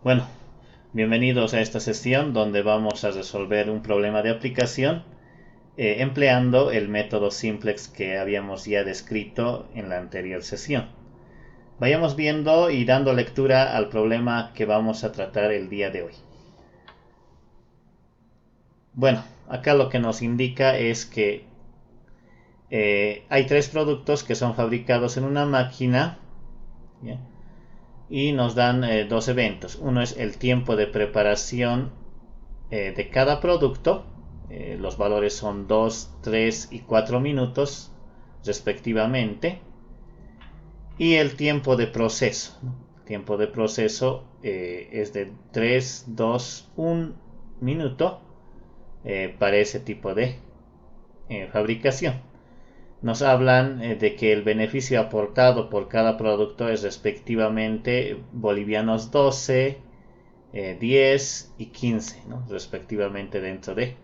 Bueno, bienvenidos a esta sesión donde vamos a resolver un problema de aplicación empleando el método simplex que habíamos ya descrito en la anterior sesión. Vayamos viendo y dando lectura al problema que vamos a tratar el día de hoy. Bueno, acá lo que nos indica es que hay tres productos que son fabricados en una máquina, ¿ya? Y nos dan dos eventos. Uno es el tiempo de preparación de cada producto. Los valores son 2, 3 y 4 minutos respectivamente. Y el tiempo de proceso. El tiempo de proceso es de 3, 2, 1 minuto para ese tipo de fabricación. Nos hablan de que el beneficio aportado por cada producto es respectivamente bolivianos 12, 10 y 15, ¿no? Respectivamente dentro de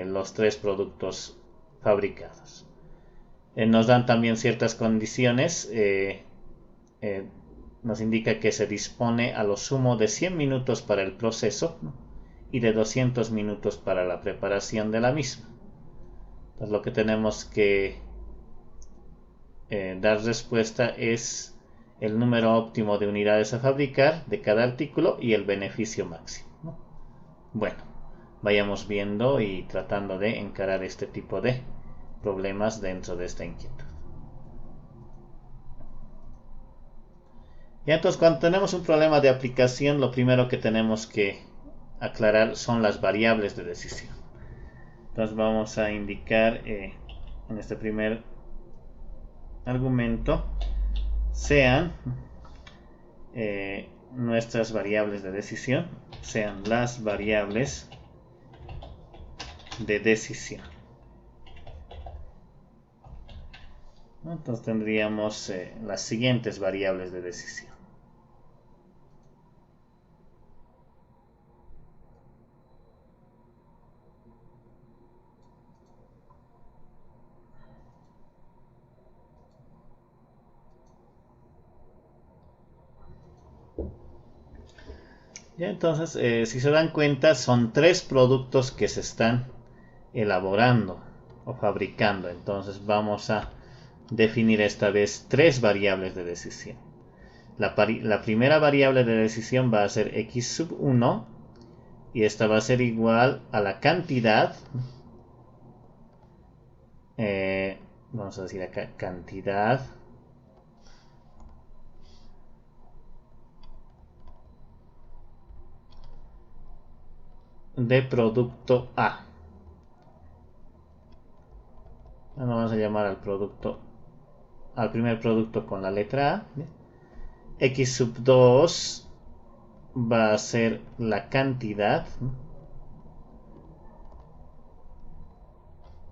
los tres productos fabricados. Nos dan también ciertas condiciones. Nos indica que se dispone a lo sumo de 100 minutos para el proceso, ¿no? Y de 200 minutos para la preparación de la misma. Entonces lo que tenemos que dar respuesta es el número óptimo de unidades a fabricar de cada artículo y el beneficio máximo, ¿no? Bueno, vayamos viendo y tratando de encarar este tipo de problemas dentro de esta inquietud. Y entonces, cuando tenemos un problema de aplicación, lo primero que tenemos que aclarar son las variables de decisión. Entonces vamos a indicar en este primer argumento sean nuestras variables de decisión, sean las variables de decisión. Entonces tendríamos las siguientes variables de decisión. Ya, entonces, si se dan cuenta, son tres productos que se están elaborando o fabricando. Entonces vamos a definir esta vez tres variables de decisión. La primera variable de decisión va a ser x sub 1 y esta va a ser igual a la cantidad, vamos a decir acá cantidad de producto A. Vamos a llamar al primer producto con la letra A. X sub 2 va a ser la cantidad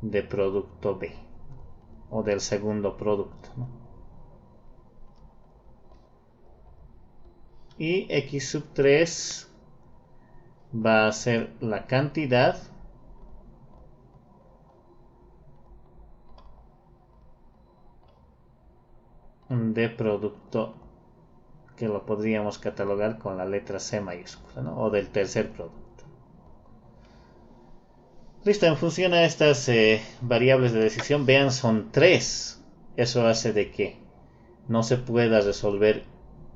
de producto B o del segundo producto, ¿no? Y X sub 3 va a ser la cantidad de producto que lo podríamos catalogar con la letra C mayúscula, ¿no? O del tercer producto. Listo, en función a estas variables de decisión, vean, son tres. Eso hace de que no se pueda resolver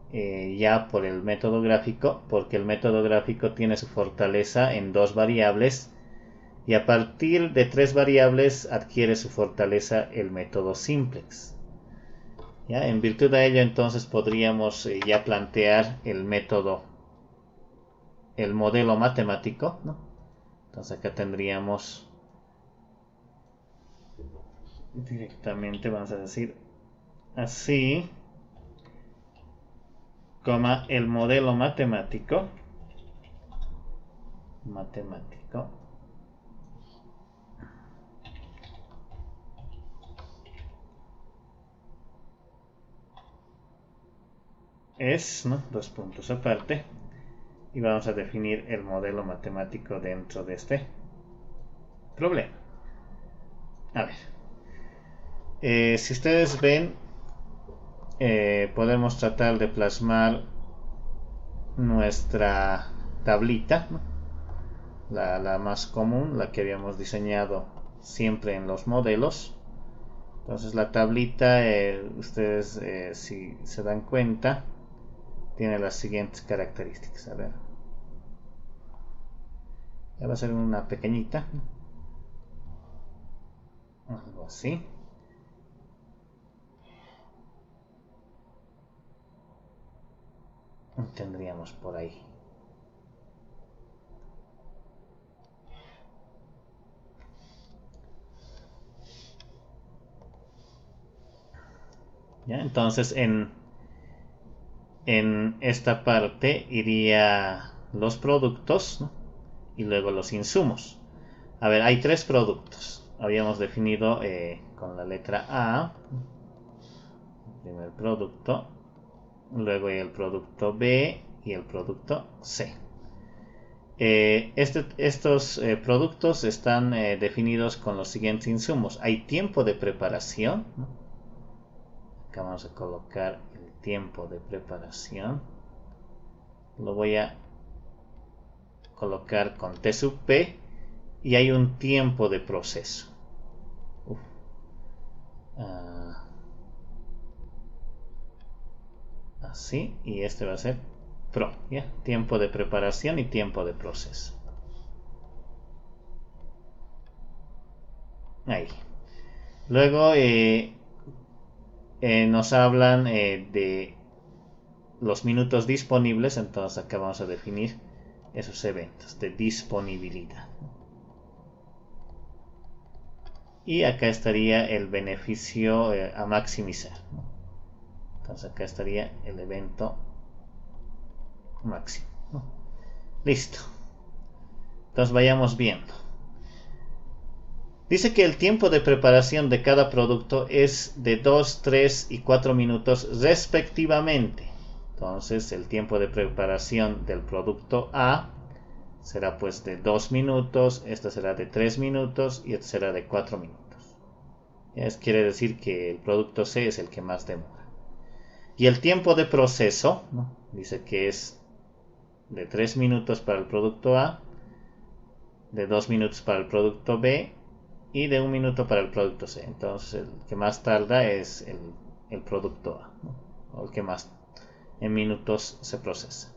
ya por el método gráfico, porque el método gráfico tiene su fortaleza en dos variables y a partir de tres variables adquiere su fortaleza el método simplex. ¿Ya? En virtud de ello, entonces podríamos ya plantear el método, el modelo matemático, ¿no? Entonces acá tendríamos directamente, vamos a decir así, coma, el modelo matemático es, ¿no? Dos puntos aparte, y vamos a definir el modelo matemático dentro de este problema. A ver, si ustedes ven, podemos tratar de plasmar nuestra tablita, ¿no? La más común, la que habíamos diseñado siempre en los modelos. Entonces la tablita, ustedes si se dan cuenta, tiene las siguientes características. A ver, ya va a ser una pequeñita, algo así. Tendríamos por ahí. ¿Ya? Entonces en esta parte iría los productos, ¿no? Y luego los insumos. A ver, hay tres productos. Habíamos definido con la letra A el primer producto, luego el producto B y el producto C. Estos productos están definidos con los siguientes insumos. Hay tiempo de preparación, ¿no? Acá vamos a colocar el tiempo de preparación. Lo voy a colocar con T sub P y hay un tiempo de proceso. Así, y este va a ser Pro, ¿ya? Tiempo de preparación y tiempo de proceso. Ahí. Luego nos hablan de los minutos disponibles, entonces acá vamos a definir esos eventos de disponibilidad. Y acá estaría el beneficio a maximizar, ¿no? Entonces acá estaría el evento máximo, ¿no? Listo. Entonces vayamos viendo. Dice que el tiempo de preparación de cada producto es de 2, 3 y 4 minutos respectivamente. Entonces el tiempo de preparación del producto A será pues de 2 minutos, este será de 3 minutos y este será de 4 minutos. Quiere decir que el producto C es el que más demora. Y el tiempo de proceso, ¿no? Dice que es de 3 minutos para el producto A, de 2 minutos para el producto B y de 1 minuto para el producto C. Entonces el que más tarda es el producto A, ¿no? O el que más en minutos se procesa.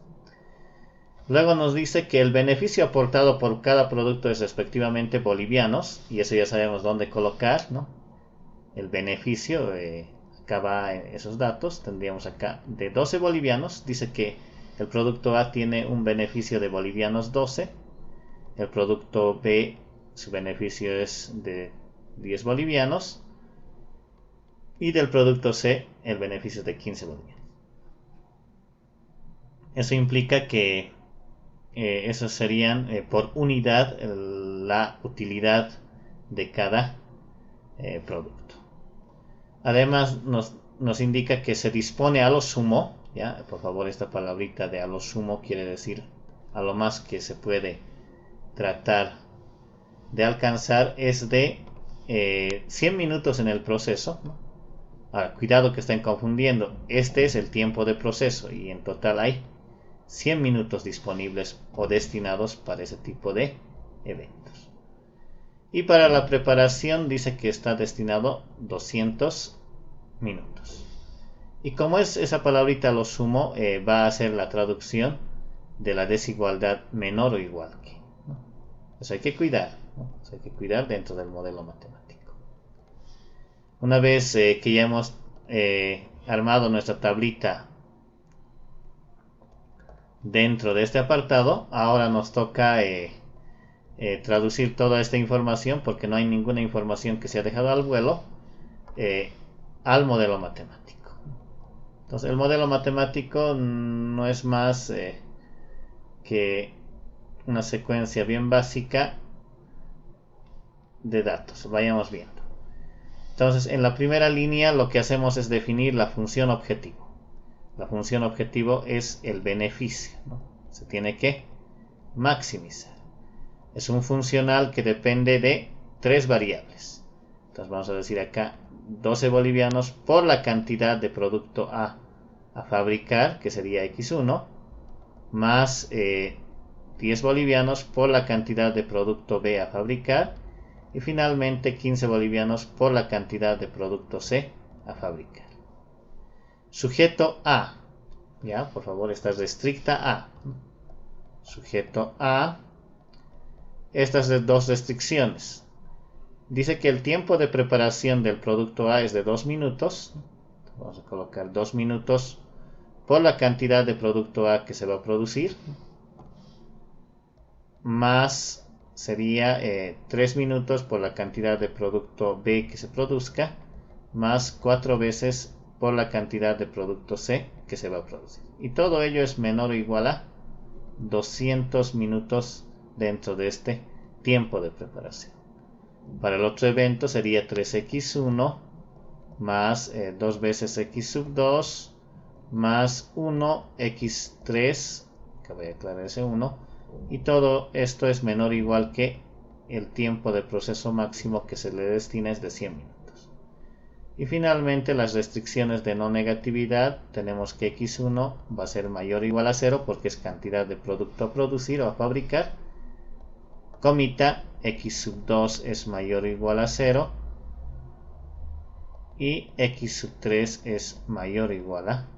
Luego nos dice que el beneficio aportado por cada producto es respectivamente bolivianos, y eso ya sabemos dónde colocar, ¿no? El beneficio, acá va esos datos, tendríamos acá de 12 bolivianos, dice que el producto A tiene un beneficio de bolivianos 12, el producto B su beneficio es de 10 bolivianos y del producto C el beneficio es de 15 bolivianos. Eso implica que esos serían por unidad la utilidad de cada producto. Además nos indica que se dispone a lo sumo, ¿ya? Por favor, esta palabrita de a lo sumo quiere decir a lo más que se puede tratar de alcanzar es de 100 minutos en el proceso, ¿no? Ahora, cuidado que estén confundiendo, este es el tiempo de proceso y en total hay 100 minutos disponibles o destinados para ese tipo de eventos. Y para la preparación dice que está destinado 200 minutos. Y como es esa palabrita lo sumo, va a ser la traducción de la desigualdad menor o igual que, ¿no? Eso hay que cuidar, ¿no? Eso hay que cuidar dentro del modelo matemático. Una vez que ya hemos armado nuestra tablita dentro de este apartado, ahora nos toca traducir toda esta información, porque no hay ninguna información que se ha dejado al vuelo, al modelo matemático. Entonces el modelo matemático no es más que una secuencia bien básica de datos. Vayamos viendo. Entonces en la primera línea lo que hacemos es definir la función objetivo. La función objetivo es el beneficio, ¿no? Se tiene que maximizar. Es un funcional que depende de 3 variables. Entonces vamos a decir acá 12 bolivianos por la cantidad de producto A fabricar, que sería X1, más 10 bolivianos por la cantidad de producto B a fabricar, y finalmente 15 bolivianos por la cantidad de producto C a fabricar. Sujeto A, ya, por favor, esta es restricta A. Sujeto A, estas dos restricciones. Dice que el tiempo de preparación del producto A es de 2 minutos. Vamos a colocar 2 minutos por la cantidad de producto A que se va a producir, más sería 3 minutos por la cantidad de producto B que se produzca, más 4 veces por la cantidad de producto C que se va a producir. Y todo ello es menor o igual a 200 minutos dentro de este tiempo de preparación. Para el otro evento sería 3x1 más 2 veces x sub 2 más 1x3, que voy a aclarar ese 1, y todo esto es menor o igual que el tiempo de proceso máximo que se le destina es de 100 minutos. Y finalmente las restricciones de no negatividad, tenemos que x1 va a ser mayor o igual a 0 porque es cantidad de producto a producir o a fabricar, comita x sub 2 es mayor o igual a 0 y x sub 3 es mayor o igual a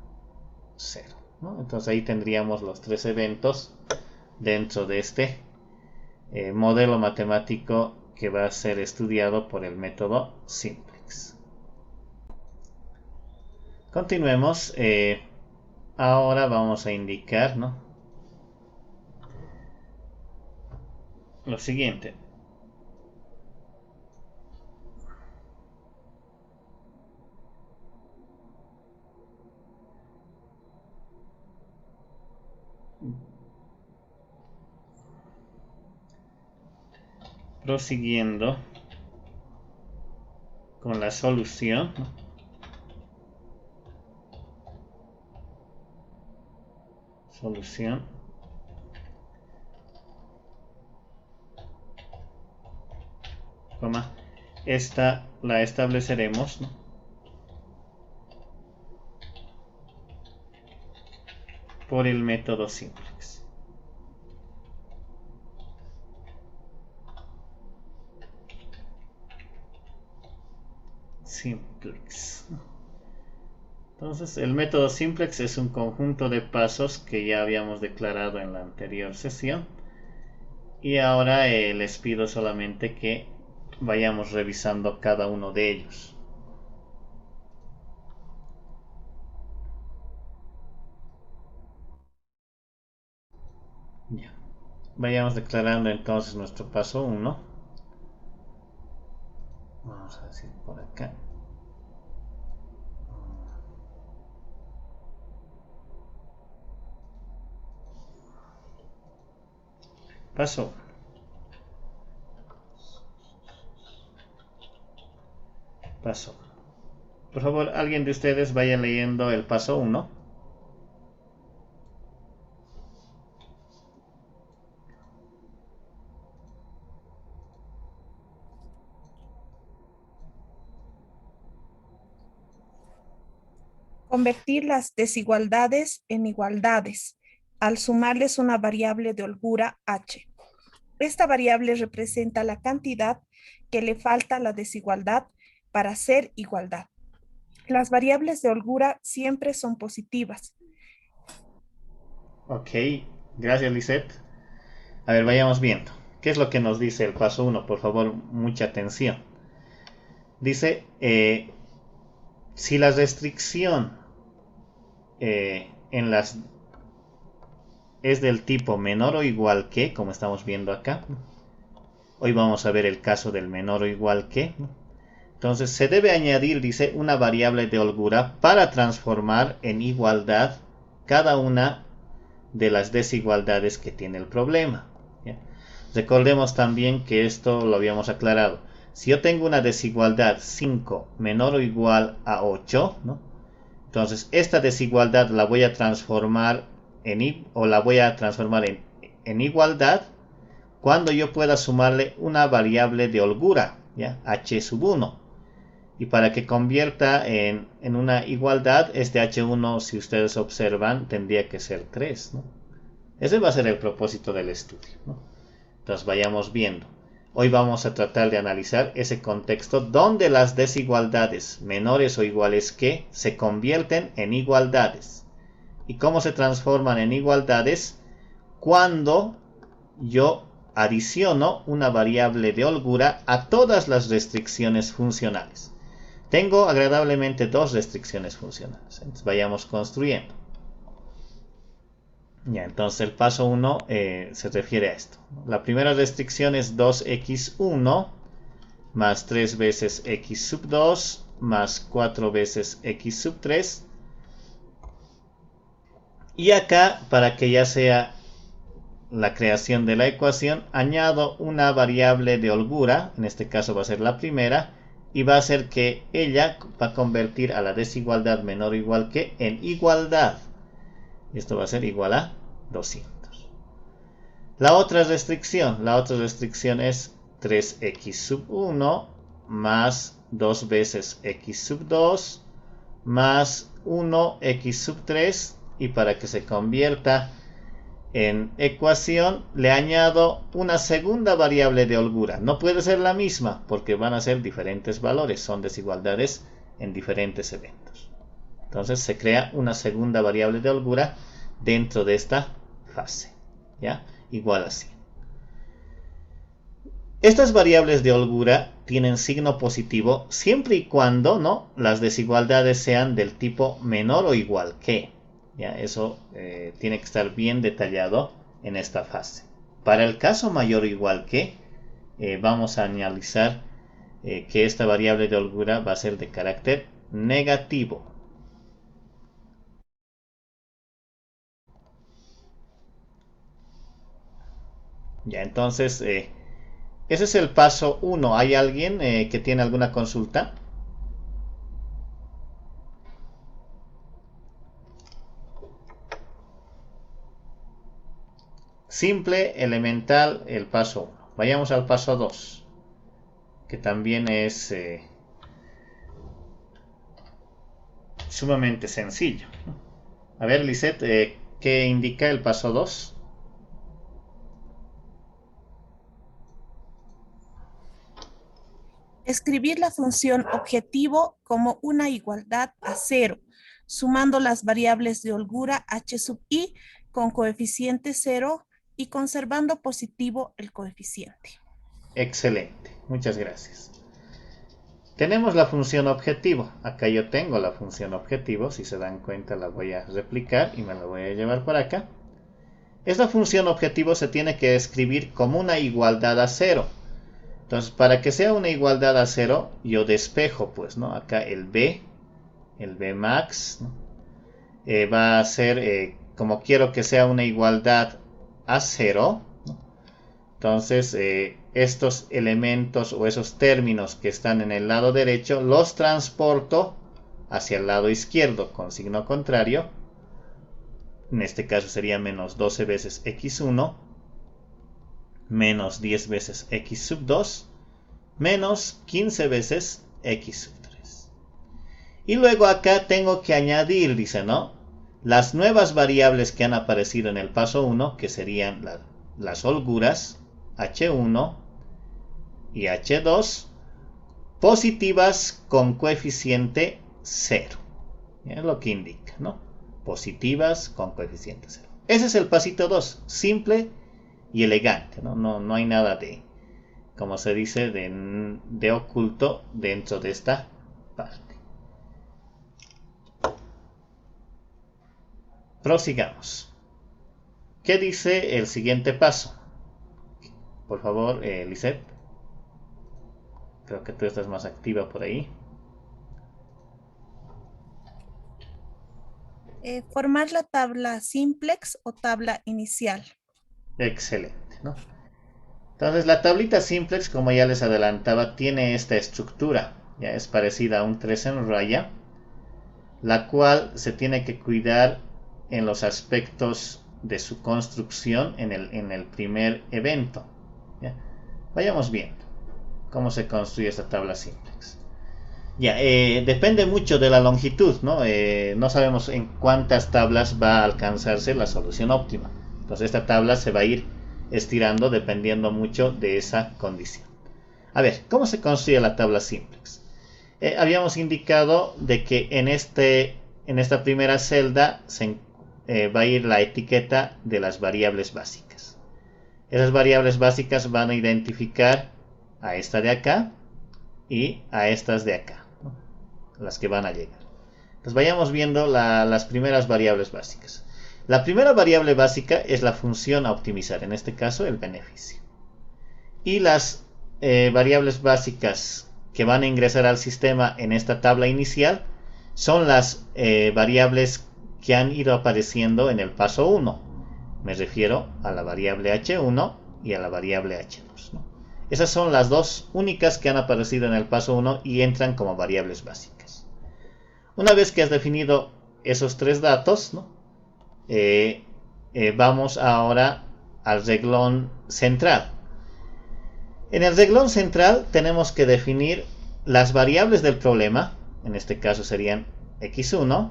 0, ¿no? Entonces ahí tendríamos los tres eventos dentro de este modelo matemático que va a ser estudiado por el método simplex. Continuemos. Ahora vamos a indicar, ¿no?, lo siguiente. Prosiguiendo con la solución, ¿no?, solución coma, esta la estableceremos, ¿no?, por el método simplex. Entonces el método simplex es un conjunto de pasos que ya habíamos declarado en la anterior sesión, y ahora les pido solamente que vayamos revisando cada uno de ellos. Ya. Vayamos declarando entonces nuestro paso 1. Vamos a decir por acá. Paso. Paso. Por favor, alguien de ustedes vaya leyendo el paso 1. Convertir las desigualdades en igualdades al sumarles una variable de holgura h. Esta variable representa la cantidad que le falta a la desigualdad para ser igualdad. Las variables de holgura siempre son positivas. Ok, gracias, Lisette. A ver, vayamos viendo. ¿Qué es lo que nos dice el paso 1? Por favor, mucha atención. Dice, si la restricción en las es del tipo menor o igual que, como estamos viendo acá. Hoy vamos a ver el caso del menor o igual que. Entonces se debe añadir, dice, una variable de holgura para transformar en igualdad cada una de las desigualdades que tiene el problema. ¿Ya? Recordemos también que esto lo habíamos aclarado. Si yo tengo una desigualdad 5 menor o igual a 8, ¿no?, entonces esta desigualdad la voy a transformar en igualdad cuando yo pueda sumarle una variable de holgura, ¿ya?, h sub 1. Y para que convierta en una igualdad, este h1, si ustedes observan, tendría que ser 3, ¿no? Ese va a ser el propósito del estudio, ¿no? Entonces vayamos viendo. Hoy vamos a tratar de analizar ese contexto donde las desigualdades menores o iguales que se convierten en igualdades. ¿Y cómo se transforman en igualdades? Cuando yo adiciono una variable de holgura a todas las restricciones funcionales. Tengo agradablemente dos restricciones funcionales. Entonces vayamos construyendo. Ya, entonces el paso 1 se refiere a esto. La primera restricción es 2x1 más 3 veces x sub 2 más 4 veces x sub 3. Y acá, para que ya sea la creación de la ecuación, añado una variable de holgura, en este caso va a ser la primera, y va a hacer que ella va a convertir a la desigualdad menor o igual que en igualdad. Esto va a ser igual a 200. La otra restricción es 3x sub 1 más 2 veces x sub 2 más 1x sub 3, y para que se convierta en ecuación le añado una segunda variable de holgura. No puede ser la misma porque van a ser diferentes valores, son desigualdades en diferentes eventos. Entonces se crea una segunda variable de holgura dentro de esta fase, ¿ya? Igual a 100. Estas variables de holgura tienen signo positivo siempre y cuando, ¿no?, las desigualdades sean del tipo menor o igual que. ¿Ya? Eso tiene que estar bien detallado en esta fase. Para el caso mayor o igual que, vamos a analizar que esta variable de holgura va a ser de carácter negativo. Ya, entonces, ese es el paso 1. ¿Hay alguien que tiene alguna consulta? Simple, elemental, el paso 1. Vayamos al paso 2, que también es sumamente sencillo. A ver, Lisette, ¿qué indica el paso 2? Escribir la función objetivo como una igualdad a 0, sumando las variables de holgura h sub i con coeficiente 0 y conservando positivo el coeficiente. Excelente, muchas gracias. Tenemos la función objetivo. Acá yo tengo la función objetivo. Si se dan cuenta, la voy a replicar y me la voy a llevar por acá. Esta función objetivo se tiene que escribir como una igualdad a 0. Entonces, para que sea una igualdad a 0, yo despejo, pues, ¿no? Acá el b max, ¿no? Va a ser, como quiero que sea una igualdad a 0, ¿no? Entonces, estos elementos o esos términos que están en el lado derecho los transporto hacia el lado izquierdo con signo contrario. En este caso sería menos 12 veces x1 menos 10 veces x sub 2 menos 15 veces x sub 3. Y luego acá tengo que añadir, dice, ¿no?, las nuevas variables que han aparecido en el paso 1, que serían las holguras h1 y h2, positivas con coeficiente 0. Es lo que indica, ¿no? Positivas con coeficiente 0. Ese es el pasito 2, simple y elegante, ¿no? No hay nada de, como se dice, de oculto dentro de esta parte. Prosigamos. ¿Qué dice el siguiente paso? Por favor, Lisette. Creo que tú estás más activa por ahí. Formar la tabla simplex o tabla inicial. Excelente, ¿no? Entonces la tablita simplex, como ya les adelantaba, tiene esta estructura. Ya es parecida a un 3 en raya, la cual se tiene que cuidar en los aspectos de su construcción en el primer evento. ¿Ya? Vayamos viendo cómo se construye esta tabla simplex. Ya, depende mucho de la longitud, ¿no? No sabemos en cuántas tablas va a alcanzarse la solución óptima. Entonces esta tabla se va a ir estirando dependiendo mucho de esa condición. A ver, ¿cómo se construye la tabla simplex? Habíamos indicado de que en esta primera celda va a ir la etiqueta de las variables básicas. Esas variables básicas van a identificar a esta de acá y a estas de acá, ¿no? Las que van a llegar. Entonces vayamos viendo las primeras variables básicas. La primera variable básica es la función a optimizar, en este caso el beneficio. Y las variables básicas que van a ingresar al sistema en esta tabla inicial son las variables que han ido apareciendo en el paso 1. Me refiero a la variable h1 y a la variable h2, ¿no? Esas son las dos únicas que han aparecido en el paso 1 y entran como variables básicas. Una vez que has definido esos tres datos, ¿no? Vamos ahora al reglón central. En el reglón central tenemos que definir las variables del problema. En este caso serían x1,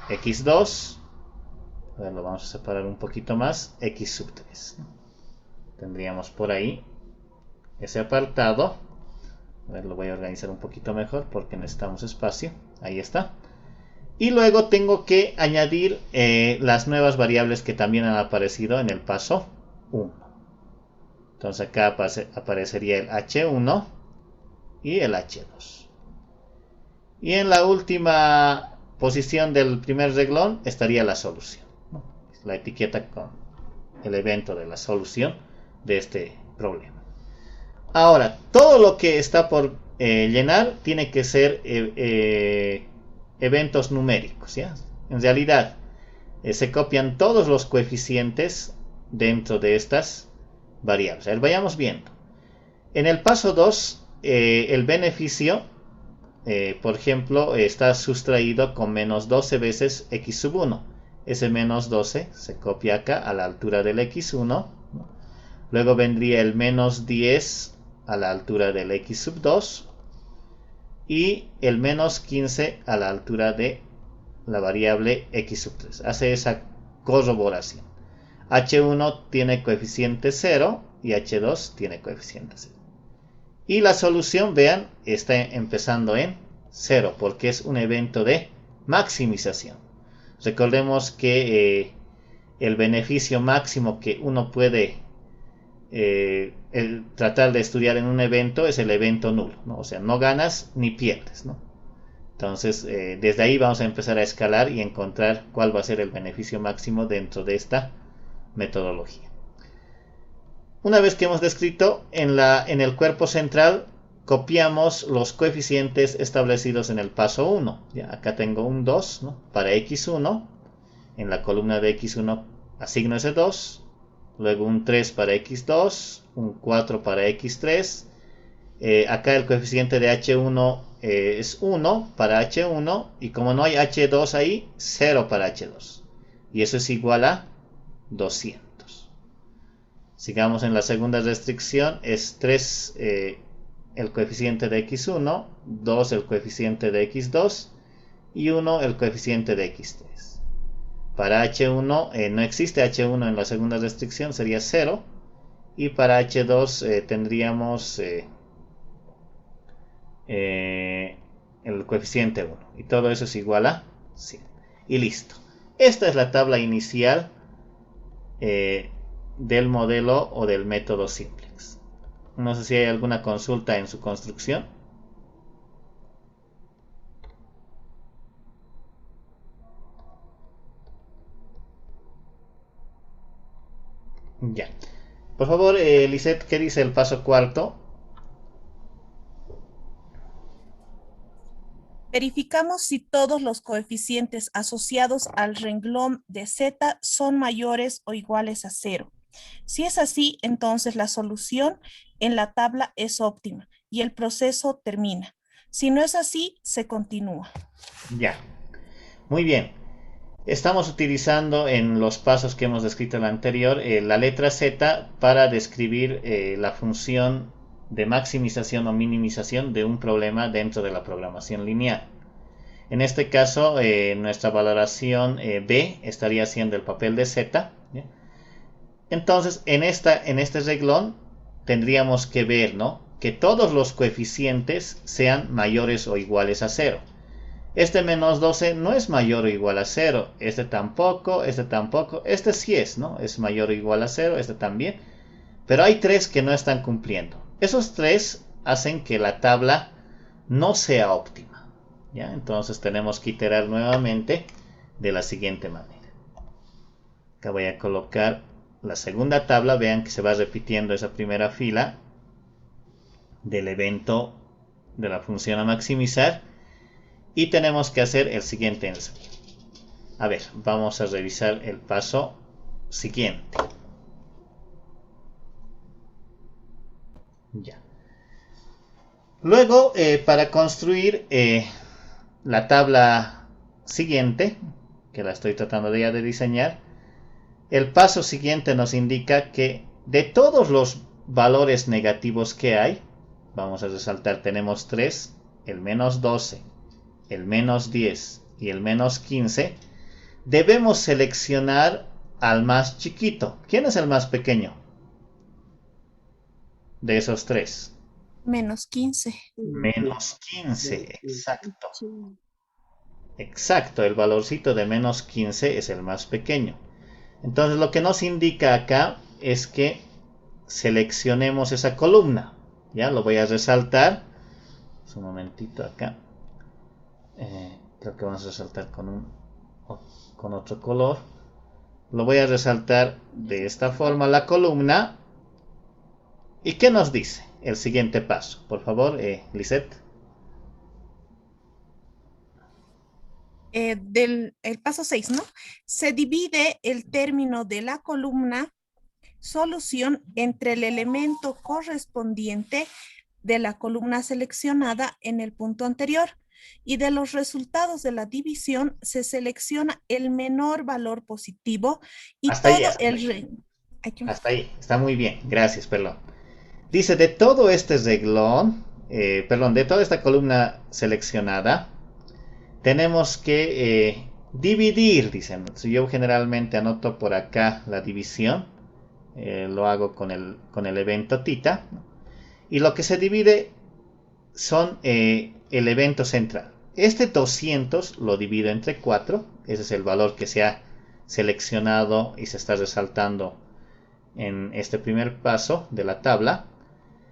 x2, a ver, lo vamos a separar un poquito más, x sub 3. Tendríamos por ahí ese apartado. A ver, lo voy a organizar un poquito mejor porque necesitamos espacio. Ahí está. Y luego tengo que añadir las nuevas variables que también han aparecido en el paso 1. Entonces acá aparecería el h1 y el h2. Y en la última posición del primer reglón estaría la solución, ¿no? La etiqueta con el evento de la solución de este problema. Ahora, todo lo que está por llenar tiene que ser eventos numéricos, ¿ya? En realidad, se copian todos los coeficientes dentro de estas variables. A ver, vayamos viendo. En el paso 2, el beneficio, por ejemplo, está sustraído con menos 12 veces x sub 1. Ese menos 12 se copia acá a la altura del x1, ¿no? Luego vendría el menos 10 a la altura del x sub 2 y el menos 15 a la altura de la variable x sub 3. Hace esa corroboración. h1 tiene coeficiente 0 y h2 tiene coeficiente 0. Y la solución, vean, está empezando en 0 porque es un evento de maximización. Recordemos que el beneficio máximo que uno puede tratar de estudiar en un evento es el evento nulo, ¿no? O sea, no ganas ni pierdes, ¿no? Entonces, desde ahí vamos a empezar a escalar y encontrar cuál va a ser el beneficio máximo dentro de esta metodología. Una vez que hemos descrito, en el cuerpo central copiamos los coeficientes establecidos en el paso 1. Ya, acá tengo un 2, ¿no? Para x1. En la columna de x1 asigno ese 2. Luego un 3 para x2. Un 4 para x3. Acá el coeficiente de h1 es 1 para h1. Y como no hay h2 ahí, 0 para h2. Y eso es igual a 200. Sigamos en la segunda restricción, es 3 el coeficiente de x1, 2 el coeficiente de x2 y 1 el coeficiente de x3. Para h1 no existe h1 en la segunda restricción, sería 0. Y para h2 tendríamos el coeficiente 1. Y todo eso es igual a 100. Y listo. Esta es la tabla inicial del modelo o del método simplex. No sé si hay alguna consulta en su construcción. Ya. Por favor, Lisette, ¿qué dice el paso cuarto? Verificamos si todos los coeficientes asociados al renglón de Z son mayores o iguales a 0. Si es así, entonces la solución en la tabla es óptima y el proceso termina. Si no es así, se continúa. Ya. Muy bien. Estamos utilizando en los pasos que hemos descrito en el anterior la letra Z para describir la función de maximización o minimización de un problema dentro de la programación lineal. En este caso, nuestra valoración B estaría haciendo el papel de Z, ¿ya? Entonces, en este reglón tendríamos que ver, ¿no?, que todos los coeficientes sean mayores o iguales a 0. Este menos 12 no es mayor o igual a 0. Este tampoco, este tampoco. Este sí es, ¿no? Es mayor o igual a 0. Este también. Pero hay 3 que no están cumpliendo. Esos 3 hacen que la tabla no sea óptima, ¿ya? Entonces tenemos que iterar nuevamente de la siguiente manera. Acá voy a colocar la segunda tabla. Vean que se va repitiendo esa primera fila del evento de la función a maximizar. Y tenemos que hacer el siguiente ensayo. A ver, vamos a revisar el paso siguiente. Ya. Luego, para construir la tabla siguiente, que la estoy tratando ya de diseñar, el paso siguiente nos indica que de todos los valores negativos que hay, vamos a resaltar, tenemos 3, el menos 12, el menos 10 y el menos 15, debemos seleccionar al más chiquito. ¿Quién es el más pequeño de esos 3? Menos 15. Menos 15, exacto. Exacto, el valorcito de menos 15 es el más pequeño. Entonces lo que nos indica acá es que seleccionemos esa columna. Ya lo voy a resaltar. Un momentito acá. Creo que vamos a resaltar con otro color. Lo voy a resaltar de esta forma la columna. ¿Y qué nos dice el siguiente paso? Por favor, Lisette. El paso 6, ¿no? Se divide el término de la columna solución entre el elemento correspondiente de la columna seleccionada en el punto anterior y de los resultados de la división se selecciona el menor valor positivo y Hasta ahí, todo hasta el ahí. reino. Hasta ahí. Está muy bien. Gracias, perdón. Dice, de todo este reglón, de toda esta columna seleccionada, tenemos que dividir, dicen. Yo generalmente anoto por acá la división. Lo hago con el evento tita. Y lo que se divide son el evento central. Este 200 lo divido entre 4. Ese es el valor que se ha seleccionado y se está resaltando en este primer paso de la tabla.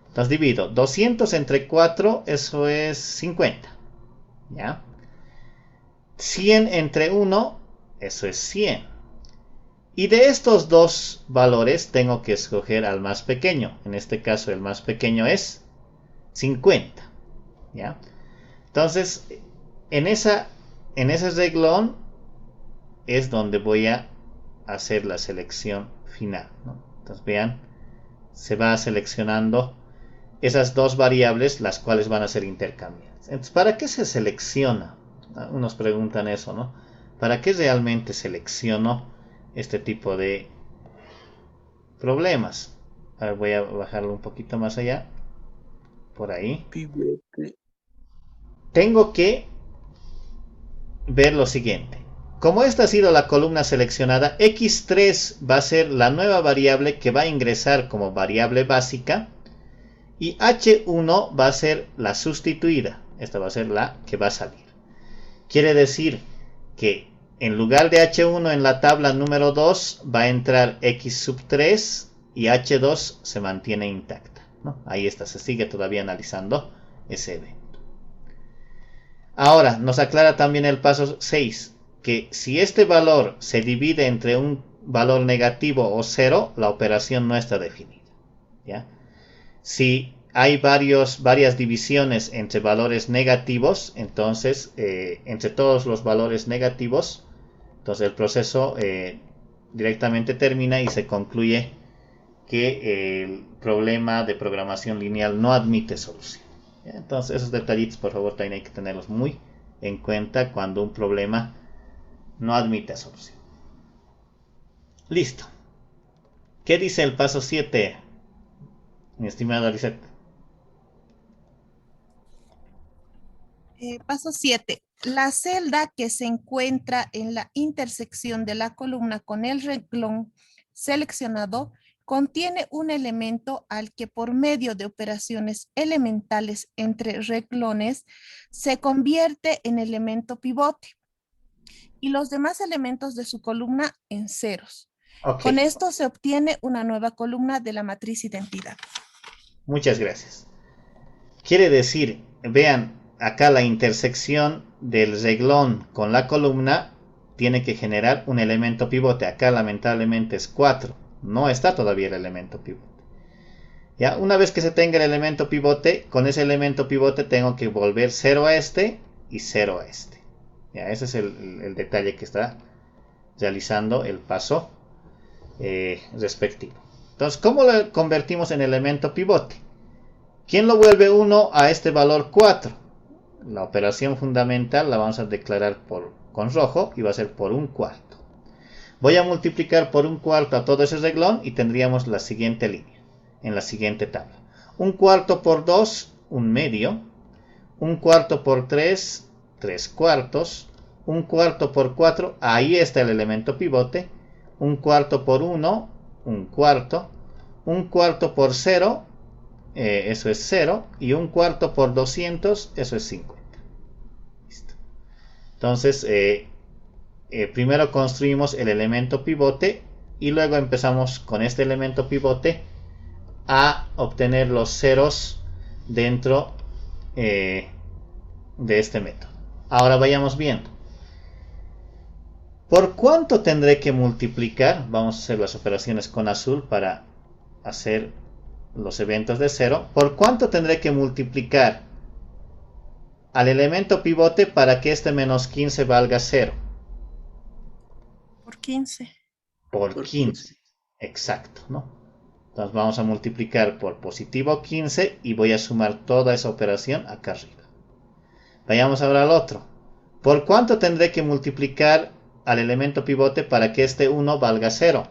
Entonces divido 200 entre 4, eso es 50. ¿Ya? 100 entre 1, eso es 100. Y de estos dos valores tengo que escoger al más pequeño. En este caso el más pequeño es 50. ¿Ya? Entonces, en ese reglón es donde voy a hacer la selección final, ¿no? Entonces vean, se va seleccionando esas dos variables, las cuales van a ser intercambiadas. Entonces, ¿para qué se selecciona? Unos preguntan eso, ¿no? ¿Para qué realmente selecciono este tipo de problemas? A ver, voy a bajarlo un poquito más allá. Por ahí. Tengo que ver lo siguiente. Como esta ha sido la columna seleccionada, x3 va a ser la nueva variable que va a ingresar como variable básica y h1 va a ser la sustituida. Esta va a ser la que va a salir. Quiere decir que en lugar de h1 en la tabla número 2 va a entrar x sub 3 y h2 se mantiene intacta, ¿no? Ahí está, se sigue todavía analizando ese evento. Ahora, nos aclara también el paso 6, que si este valor se divide entre un valor negativo o 0, la operación no está definida. ¿Ya? Si hay varias divisiones entre valores negativos, entonces, entre todos los valores negativos, entonces el proceso directamente termina y se concluye que el problema de programación lineal no admite solución. Entonces esos detallitos por favor también hay que tenerlos muy en cuenta cuando un problema no admite solución. Listo. ¿Qué dice el paso 7, mi estimada Lisette? Paso 7. La celda que se encuentra en la intersección de la columna con el renglón seleccionado contiene un elemento al que por medio de operaciones elementales entre renglones se convierte en elemento pivote y los demás elementos de su columna en ceros. Ok, Con esto se obtiene una nueva columna de la matriz identidad. muchas gracias. Quiere decir, vean, acá la intersección del reglón con la columna tiene que generar un elemento pivote. Acá lamentablemente es 4. No está todavía el elemento pivote. Ya, una vez que se tenga el elemento pivote, con ese elemento pivote tengo que volver 0 a este y 0 a este. Ya, ese es el detalle que está realizando el paso respectivo. Entonces, ¿cómo lo convertimos en elemento pivote? ¿Quién lo vuelve 1 a este valor 4? La operación fundamental la vamos a declarar con rojo y va a ser por un cuarto. Voy a multiplicar por un cuarto a todo ese reglón y tendríamos la siguiente línea, en la siguiente tabla. Un cuarto por 2, un medio. Un cuarto por 3, 3 cuartos. Un cuarto por 4, ahí está el elemento pivote. Un cuarto por 1, un cuarto. Un cuarto por 0, eso es 0. Y un cuarto por 200, eso es 50. Listo. Entonces, primero construimos el elemento pivote y luego empezamos con este elemento pivote a obtener los ceros dentro de este método. Ahora vayamos viendo. ¿Por cuánto tendré que multiplicar? Vamos a hacer las operaciones con azul para hacer los eventos de cero. ¿Por cuánto tendré que multiplicar al elemento pivote para que este menos 15 valga 0? Por 15. Por 15. Exacto, ¿no? Entonces vamos a multiplicar por positivo 15 y voy a sumar toda esa operación acá arriba. Vayamos ahora al otro. ¿Por cuánto tendré que multiplicar al elemento pivote para que este 1 valga 0?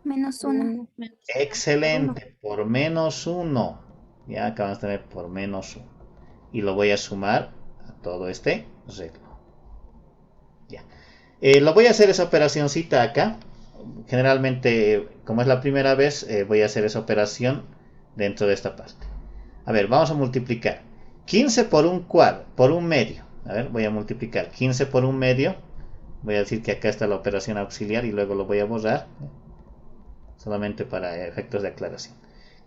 Menos 1. Excelente, por menos 1. Ya acabamos de tener por menos 1. Y lo voy a sumar a todo este recto. Ya. Lo voy a hacer esa operacióncita acá. Generalmente, como es la primera vez, voy a hacer esa operación dentro de esta parte. A ver, vamos a multiplicar 15 por un medio. A ver, voy a multiplicar 15 por un medio. Voy a decir que acá está la operación auxiliar y luego lo voy a borrar. Solamente para efectos de aclaración.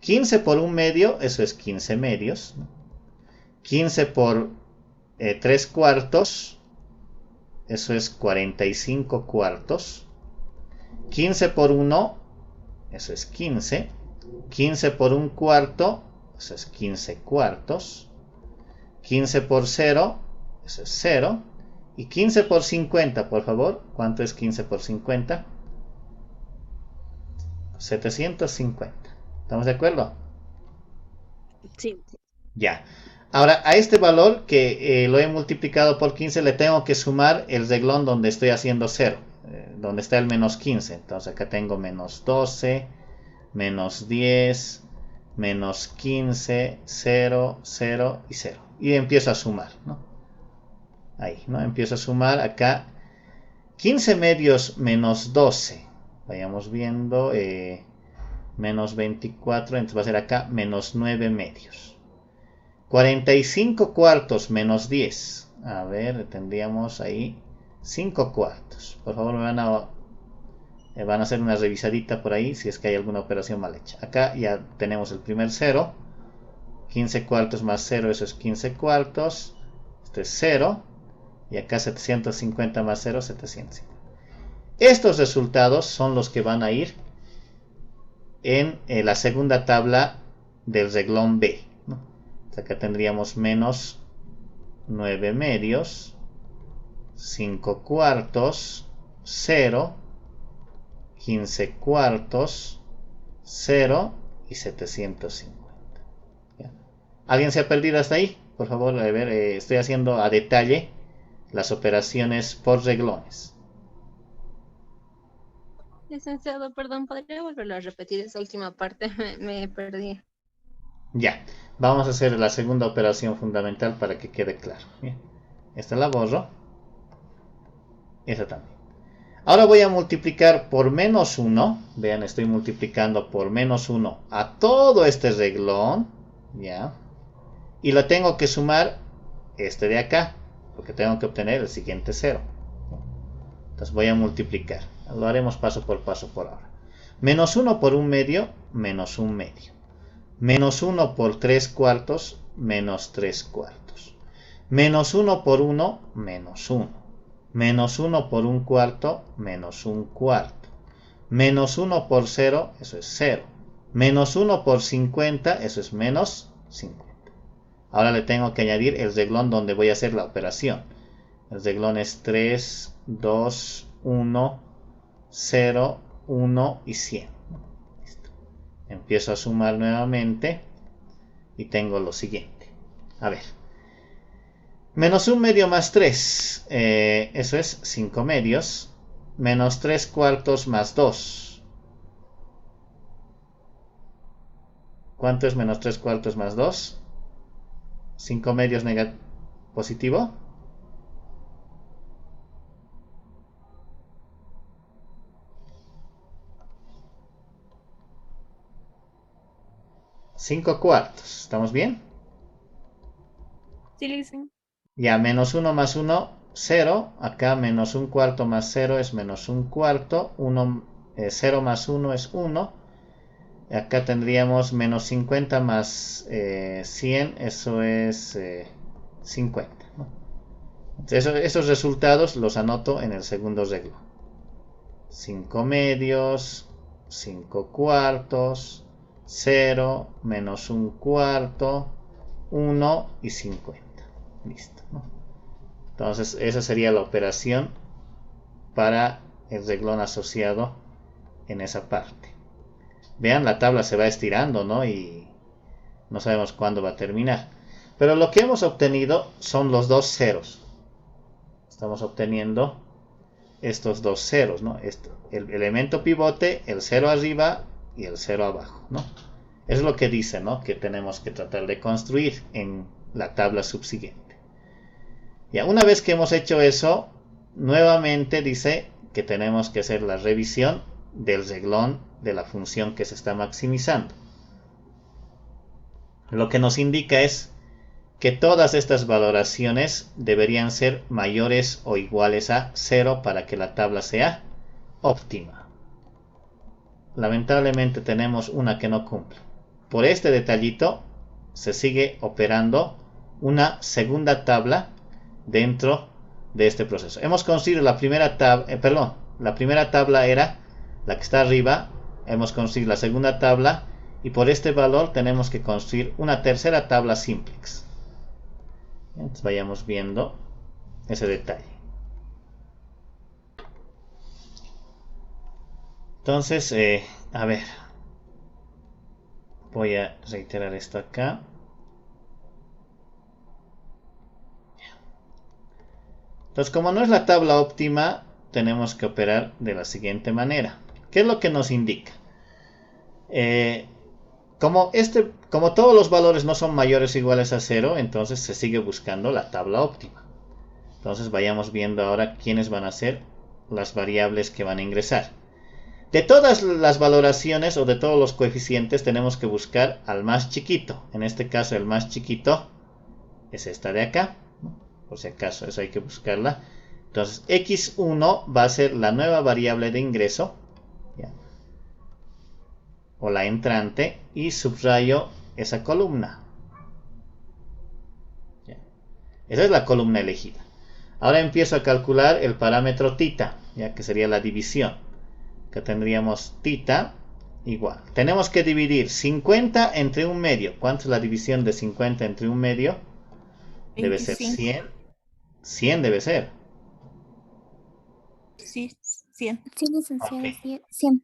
15 por un medio, eso es 15 medios. 15 por 3 cuartos, eso es 45 cuartos. 15 por 1, eso es 15. 15 por un cuarto, eso es 15 cuartos. 15 por 0, eso es 0. Y 15 por 50, por favor. ¿Cuánto es 15 por 50? 750. ¿Estamos de acuerdo? Sí. Ya. Ahora, a este valor que lo he multiplicado por 15, le tengo que sumar el reglón donde estoy haciendo 0. Donde está el menos 15. Entonces acá tengo menos 12, menos 10, menos 15, 0, 0 y 0. Y empiezo a sumar, ¿no? Ahí, ¿no? Empiezo a sumar acá. 15 medios menos 12. Vayamos viendo. Menos 24. Entonces va a ser acá menos 9 medios. 45 cuartos menos 10. A ver, tendríamos ahí 5 cuartos. Por favor, van a hacer una revisadita por ahí si es que hay alguna operación mal hecha. Acá ya tenemos el primer 0. 15 cuartos más 0, eso es 15 cuartos. Este es 0. Y acá 750 más 0, 750. Estos resultados son los que van a ir en la segunda tabla del reglón B, ¿no? Acá tendríamos menos 9 medios, 5 cuartos, 0, 15 cuartos, 0 y 750. ¿Ya? ¿Alguien se ha perdido hasta ahí? Por favor, a ver, estoy haciendo a detalle las operaciones por reglones. Licenciado, perdón, ¿podría volverlo a repetir esa última parte? Me perdí. Ya, vamos a hacer la segunda operación fundamental para que quede claro. Bien. Esta la borro. Esta también. Ahora voy a multiplicar por menos 1. Vean, estoy multiplicando por menos 1 a todo este reglón. ¿Ya? Y lo tengo que sumar este de acá, porque tengo que obtener el siguiente 0. Entonces voy a multiplicar. Lo haremos paso por ahora. Menos 1 por 1 medio, menos 1 medio. Menos 1 por 3 cuartos, menos 3 cuartos. Menos 1 por 1, menos 1. Menos 1 por 1 cuarto, menos 1 cuarto. Menos 1 por 0, eso es 0. Menos 1 por 50, eso es menos 50. Ahora le tengo que añadir el reglón donde voy a hacer la operación. El reglón es 3, 2, 1, 0, 1 y 100. Listo. Empiezo a sumar nuevamente y tengo lo siguiente. A ver. Menos 1 medio más 3. Eso es 5 medios. Menos 3 cuartos más 2. ¿Cuánto es menos 3 cuartos más 2? 5 medios positivo. 5 cuartos. ¿Estamos bien? Sí, Lizzy. Ya, menos 1 más 1, 0. Acá menos 1 cuarto más 0 es menos 1 cuarto. 0 más 1 es 1. Acá tendríamos menos 50 más 100, eso es 50. ¿No? Esos resultados los anoto en el segundo renglón. 5 medios, 5 cuartos, 0, menos 1 cuarto, 1 y 50. Listo, ¿no? Entonces esa sería la operación para el renglón asociado en esa parte. Vean, la tabla se va estirando, ¿no? Y no sabemos cuándo va a terminar. Pero lo que hemos obtenido son los dos ceros. Estamos obteniendo estos dos ceros, ¿no? El elemento pivote, el 0 arriba y el 0 abajo, ¿no? Es lo que dice, ¿no? Que tenemos que tratar de construir en la tabla subsiguiente. Ya, una vez que hemos hecho eso, nuevamente dice que tenemos que hacer la revisión del reglón de la función que se está maximizando. Lo que nos indica es que todas estas valoraciones deberían ser mayores o iguales a 0 para que la tabla sea óptima. Lamentablemente tenemos una que no cumple. Por este detallito se sigue operando una segunda tabla dentro de este proceso. Hemos conseguido la primera tabla, la primera tabla era la que está arriba. Hemos conseguido la segunda tabla y por este valor tenemos que construir una tercera tabla simplex. Entonces vayamos viendo ese detalle. Entonces, a ver, voy a reiterar esto acá. Entonces, como no es la tabla óptima, tenemos que operar de la siguiente manera. ¿Qué es lo que nos indica? Como todos los valores no son mayores o iguales a 0, entonces se sigue buscando la tabla óptima. Entonces vayamos viendo ahora quiénes van a ser las variables que van a ingresar. De todas las valoraciones o de todos los coeficientes tenemos que buscar al más chiquito. En este caso el más chiquito es esta de acá. Por si acaso, eso hay que buscarla. Entonces x1 va a ser la nueva variable de ingreso, ¿ya? O la entrante, y subrayo esa columna, ¿ya? Esa es la columna elegida. Ahora empiezo a calcular el parámetro θ, ya que sería la división. Que tendríamos θ igual. Tenemos que dividir 50 entre un medio. ¿Cuánto es la división de 50 entre un medio? Debe ser 100. 100 debe ser. Sí, 100. Sí, licenciada, Okay. 100.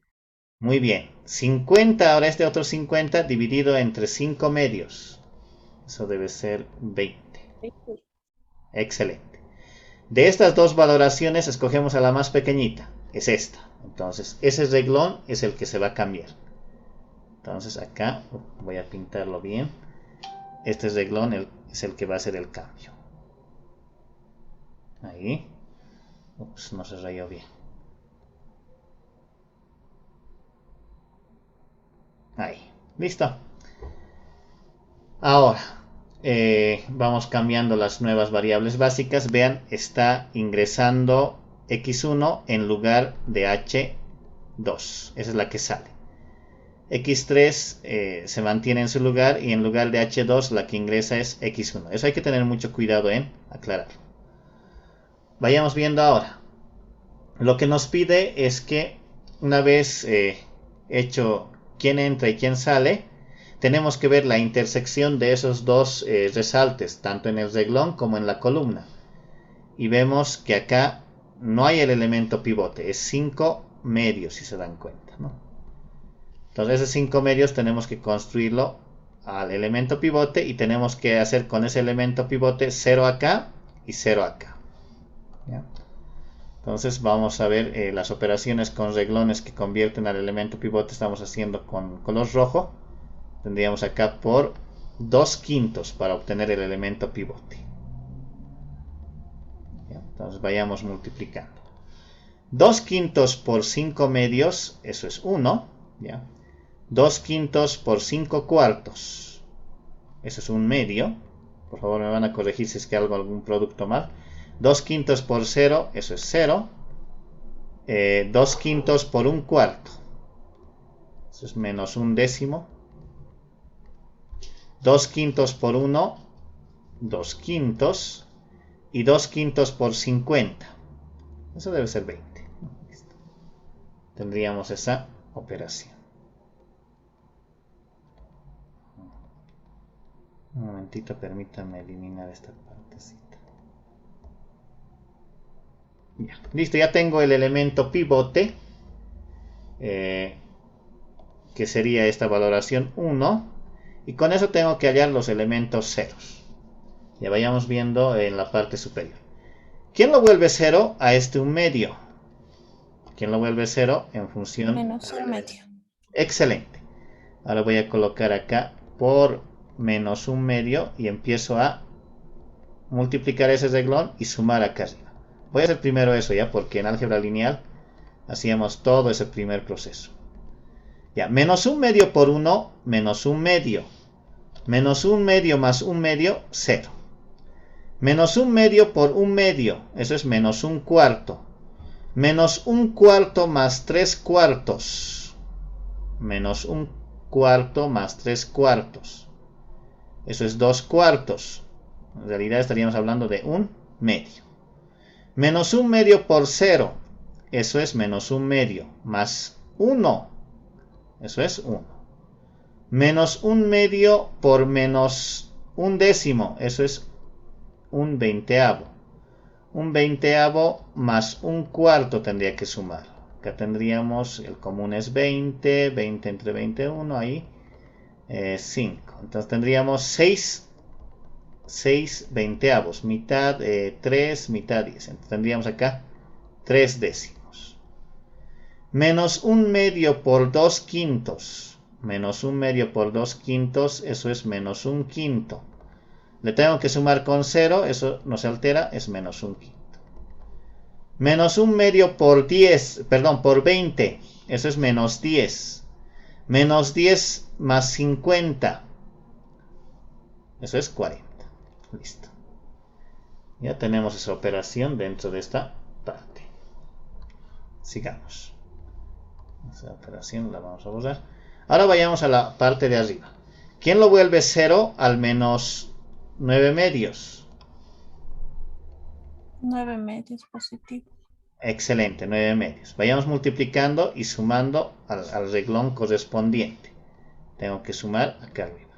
Muy bien. 50, ahora este otro 50 dividido entre 5 medios. Eso debe ser 20. Excelente. De estas dos valoraciones escogemos a la más pequeñita. Es esta. Entonces, ese reglón es el que se va a cambiar. Entonces, acá voy a pintarlo bien. Este reglón es el que va a hacer el cambio. Ahí. Ups, no se rayó bien. Ahí. Listo. Ahora, vamos cambiando las nuevas variables básicas. Vean, está ingresando x1 en lugar de h2. Esa es la que sale. x3 se mantiene en su lugar y en lugar de h2 la que ingresa es x1. Eso hay que tener mucho cuidado en aclararlo. Vayamos viendo ahora. Lo que nos pide es que una vez hecho quién entra y quién sale, tenemos que ver la intersección de esos dos resaltes, tanto en el reglón como en la columna. Y vemos que acá no hay el elemento pivote, es 5 medios, si se dan cuenta, ¿no? Entonces esos 5 medios tenemos que construirlo al elemento pivote y tenemos que hacer con ese elemento pivote 0 acá y 0 acá. ¿Ya? Entonces vamos a ver las operaciones con reglones que convierten al elemento pivote. Estamos haciendo con color rojo. Tendríamos acá por 2/5 para obtener el elemento pivote. ¿Ya? Entonces vayamos multiplicando. 2/5 por 5 medios, eso es 1. ¿Ya? 2/5 por 5 cuartos, eso es 1 medio. Por favor me van a corregir si es que hago algún producto mal. 2/5 por 0, eso es 0. 2/5 por 1 cuarto, eso es menos 1 décimo. 2/5 por 1, 2/5. Y 2/5 por 50, eso debe ser 20. Listo. Tendríamos esa operación. Un momentito, permítame eliminar esta partecita. Ya. Listo, ya tengo el elemento pivote, que sería esta valoración 1. Y con eso tengo que hallar los elementos ceros. Ya vayamos viendo en la parte superior. ¿Quién lo vuelve 0? A este 1 medio. ¿Quién lo vuelve 0? En función... Menos 1 medio. Excelente. Ahora voy a colocar acá por menos 1 medio y empiezo a multiplicar ese reglón y sumar acá arriba. Voy a hacer primero eso ya, porque en álgebra lineal hacíamos todo ese primer proceso. Ya, menos 1 medio por 1, menos 1 medio. Menos 1 medio más 1 medio, 0. Menos 1 medio por 1 medio, eso es menos 1 cuarto. Menos 1 cuarto más 3 cuartos. Menos 1 cuarto más 3 cuartos. Eso es 2 cuartos. En realidad estaríamos hablando de 1 medio. Menos 1 medio por 0. Eso es menos 1 medio. Más 1. Eso es 1. Menos 1 medio por menos 1 décimo. Eso es 1 veinteavo. 1 veinteavo más 1 cuarto tendría que sumar. Acá tendríamos, el común es 20. 20 entre 21, ahí 5. Entonces tendríamos 6 veinteavos. Mitad 3, mitad 10. Entonces tendríamos acá 3 décimos. Menos 1 medio por 2/5. Menos 1 medio por 2/5, eso es menos 1 quinto. Le tengo que sumar con 0, eso no se altera, es menos 1 quinto. Menos 1 medio por 10, perdón, por 20, eso es menos 10. Menos 10 más 50, eso es 40. Listo. Ya tenemos esa operación dentro de esta parte. Sigamos. Esa operación la vamos a borrar. Ahora vayamos a la parte de arriba. ¿Quién lo vuelve 0 al menos 9 medios? 9 medios positivo. Excelente, 9 medios. Vayamos multiplicando y sumando al reglón correspondiente. Tengo que sumar acá arriba.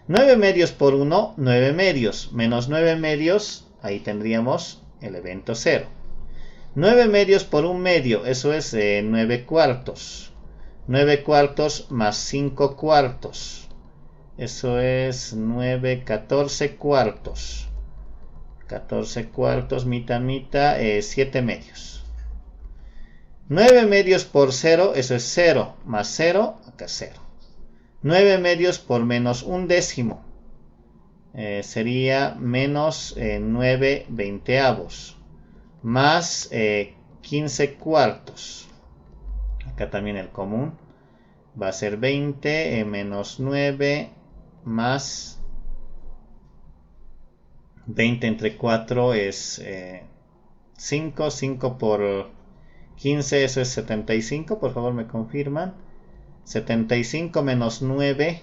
9 medios por 1, 9 medios. Menos 9 medios, ahí tendríamos el evento 0. 9 medios por 1 medio, eso es 9 cuartos. 9 cuartos más 5 cuartos. Eso es 9, 14 cuartos. 14 cuartos, mitad, mitad, 7 medios. 9 medios por 0, eso es 0. Más 0, acá 0. 9 medios por menos 1 décimo. Sería menos 9 veinteavos. más 15 cuartos. Acá también el común va a ser 20 menos 9 más 20 entre 4 es 5. 5 por 15, eso es 75. Por favor me confirman. 75 menos 9.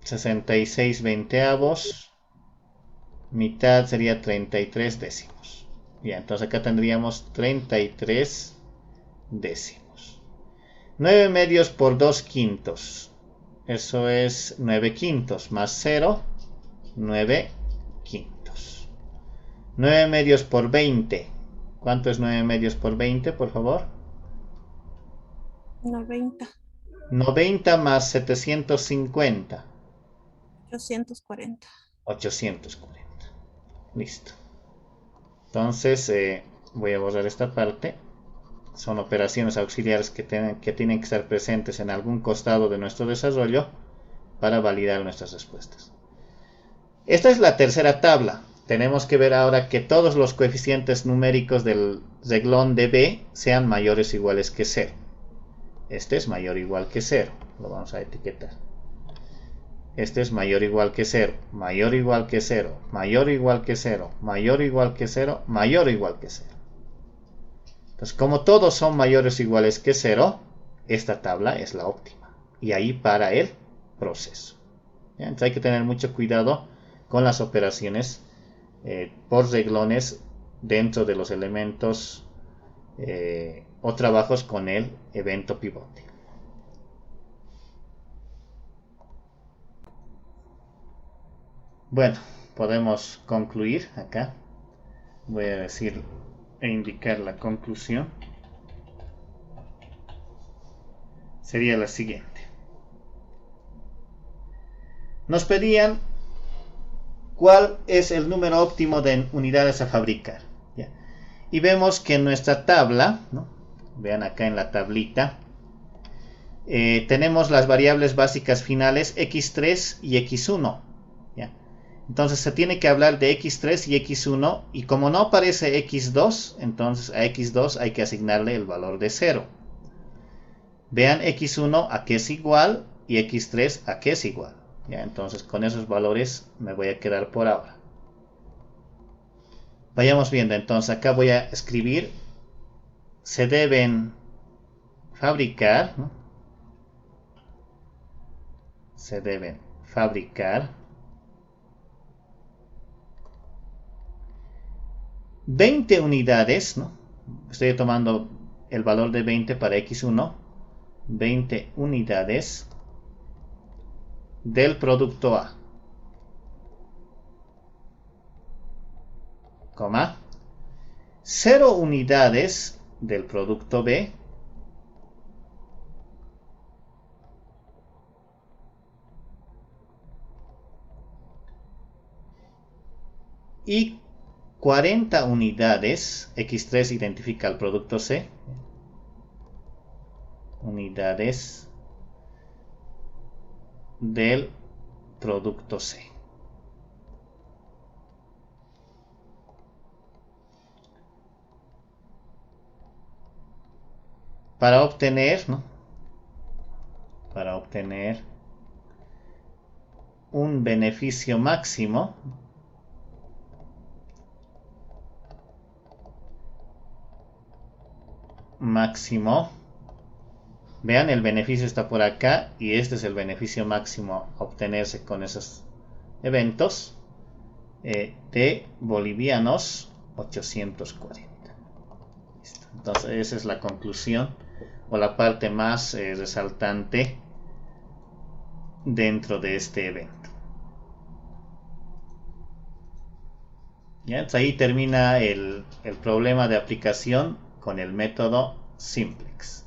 66 veinteavos. Mitad sería 33 décimos. Bien, entonces acá tendríamos 33 décimos. 9 medios por 2 quintos. Eso es 9 quintos más 0. 9 quintos. 9 medios por 20. ¿Cuánto es 9 medios por 20, por favor? 90. 90 más 750. 840. 840. Listo. Entonces voy a borrar esta parte. Son operaciones auxiliares que tienen que estar presentes en algún costado de nuestro desarrollo para validar nuestras respuestas. Esta es la tercera tabla. Tenemos que ver ahora que todos los coeficientes numéricos del reglón de B sean mayores o iguales que 0. Este es mayor o igual que 0. Lo vamos a etiquetar. Este es mayor o igual que 0, mayor o igual que 0, mayor o igual que 0, mayor o igual que 0, mayor o igual que 0. Entonces, como todos son mayores o iguales que 0, esta tabla es la óptima. Y ahí para el proceso. ¿Ya? Entonces hay que tener mucho cuidado con las operaciones por reglones dentro de los elementos o trabajos con el evento pivote. Bueno, podemos concluir acá. Voy a decir e indicar la conclusión. Sería la siguiente. Nos pedían cuál es el número óptimo de unidades a fabricar. ¿Ya? Y vemos que en nuestra tabla, ¿no? Vean acá en la tablita, tenemos las variables básicas finales x3 y x1. ¿Ya? Entonces se tiene que hablar de x3 y x1, y como no aparece x2, entonces a x2 hay que asignarle el valor de 0. Vean x1 a qué es igual y x3 a qué es igual. ¿Ya? Entonces con esos valores me voy a quedar por ahora. Vayamos viendo, entonces acá voy a escribir: se deben fabricar, ¿no? Se deben fabricar 20 unidades, ¿no? Estoy tomando el valor de 20 para x1. 20 unidades del producto A, coma, 0 unidades del producto B, y 40 unidades, x3 identifica al producto C, unidades del producto C. Para obtener, ¿no? Para obtener un beneficio máximo, vean, el beneficio está por acá y este es el beneficio máximo a obtenerse con esos eventos, de bolivianos 840. Listo. Entonces esa es la conclusión o la parte más resaltante dentro de este evento. ¿Ya? Entonces ahí termina el problema de aplicación con el método simplex.